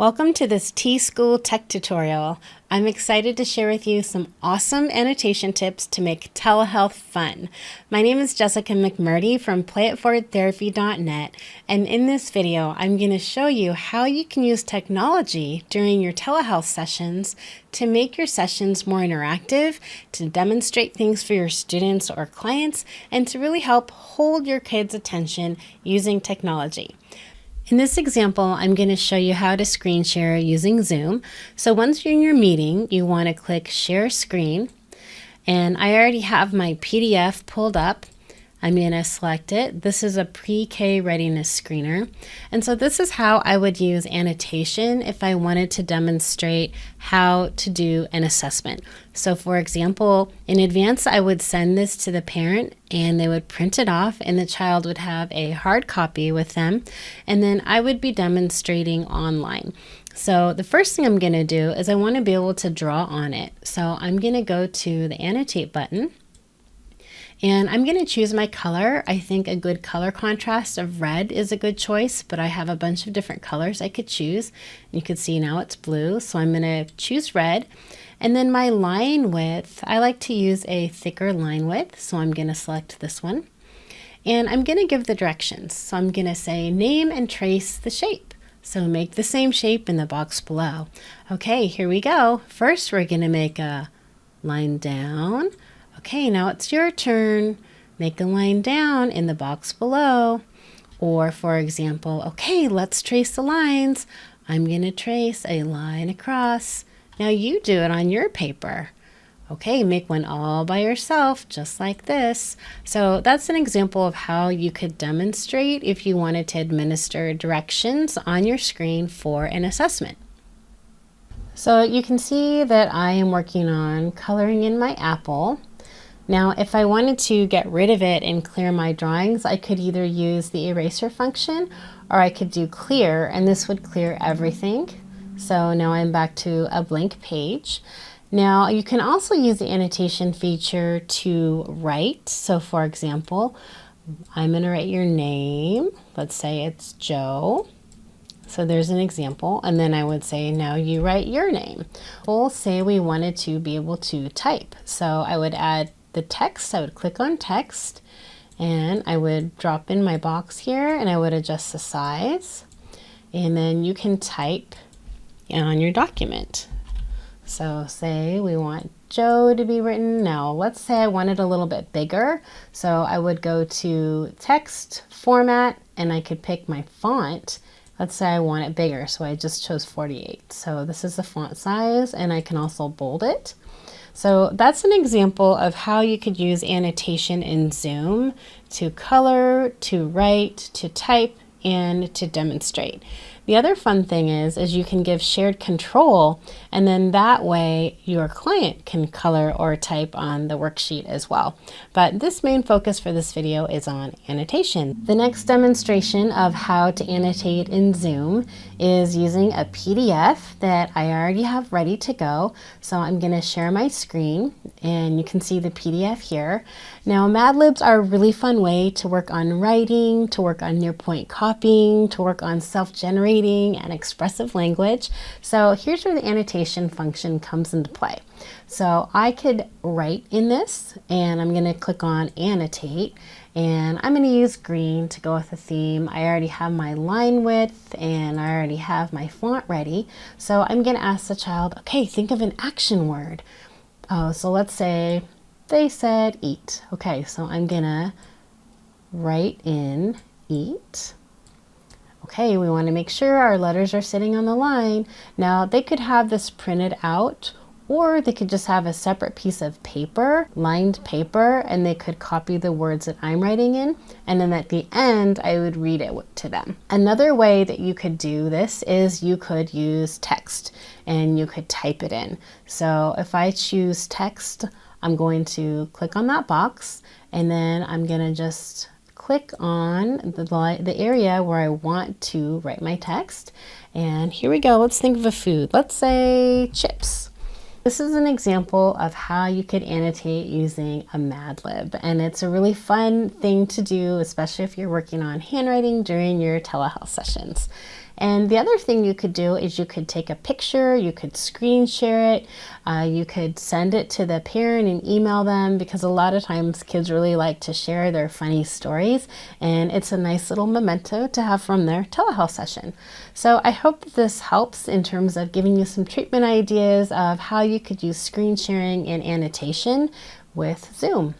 Welcome to this T-School Tech tutorial. I'm excited to share with you some awesome annotation tips to make telehealth fun. My name is Jessica McMurdy from playitforwardtherapy.net, and in this video I'm going to show you how you can use technology during your telehealth sessions to make your sessions more interactive, to demonstrate things for your students or clients, and to really help hold your kids' attention using technology. In this example, I'm going to show you how to screen share using Zoom. So once you're in your meeting, you want to click Share Screen. And I already have my PDF pulled up. I'm going to select it. This is a pre-K readiness screener. And so this is how I would use annotation if I wanted to demonstrate how to do an assessment. So for example, in advance, I would send this to the parent and they would print it off and the child would have a hard copy with them. And then I would be demonstrating online. So the first thing I'm going to do is I want to be able to draw on it. So I'm going to go to the Annotate button. And I'm going to choose my color. I think a good color contrast of red is a good choice, but I have a bunch of different colors I could choose. You can see now it's blue, so I'm going to choose red. And then my line width, I like to use a thicker line width, so I'm going to select this one. And I'm going to give the directions. So I'm going to say name and trace the shape. So make the same shape in the box below. Okay, here we go. First, we're going to make a line down. Okay, now it's your turn. Make a line down in the box below. Or for example, okay, let's trace the lines. I'm going to trace a line across. Now you do it on your paper. Okay, make one all by yourself, just like this. So that's an example of how you could demonstrate if you wanted to administer directions on your screen for an assessment. So you can see that I am working on coloring in my apple. Now, if I wanted to get rid of it and clear my drawings, I could either use the eraser function or I could do clear, and this would clear everything. So now I'm back to a blank page. Now, you can also use the annotation feature to write. So for example, I'm going to write your name. Let's say it's Joe. So there's an example, and then I would say, now you write your name. We'll say we wanted to be able to type. So I would add the text. I would click on text and I would drop in my box here and I would adjust the size, and then you can type on your document. So say we want Joe to be written. Now let's say I want it a little bit bigger. So I would go to text format and I could pick my font. Let's say I want it bigger. So I just chose 48. So this is the font size, and I can also bold it. So that's an example of how you could use annotation in Zoom to color, to write, to type, and to demonstrate. The other fun thing is you can give shared control, and then that way your client can color or type on the worksheet as well. But this main focus for this video is on annotation. The next demonstration of how to annotate in Zoom is using a PDF that I already have ready to go. So I'm going to share my screen and you can see the PDF here. Now, Mad Libs are a really fun way to work on writing, to work on near-point copying, to work on self-generating and expressive language. So here's where the annotation function comes into play. So I could write in this, and I'm going to click on Annotate, and I'm going to use green to go with the theme. I already have my line width and I already have my font ready. So I'm going to ask the child, okay, think of an action word. Oh, so let's say they said eat. Okay, so I'm going to write in eat. Okay, we want to make sure our letters are sitting on the line. Now, they could have this printed out, or they could just have a separate piece of paper, lined paper, and they could copy the words that I'm writing in, and then at the end, I would read it to them. Another way that you could do this is you could use text, and you could type it in. So if I choose text, I'm going to click on that box, and then I'm going to just click on the area where I want to write my text. And here we go. Let's think of a food. Let's say chips. This is an example of how you could annotate using a Mad Lib, and it's a really fun thing to do, especially if you're working on handwriting during your telehealth sessions. And the other thing you could do is you could take a picture, you could screen share it, you could send it to the parent and email them, because a lot of times kids really like to share their funny stories, and it's a nice little memento to have from their telehealth session. So I hope that this helps in terms of giving you some treatment ideas of how you could use screen sharing and annotation with Zoom.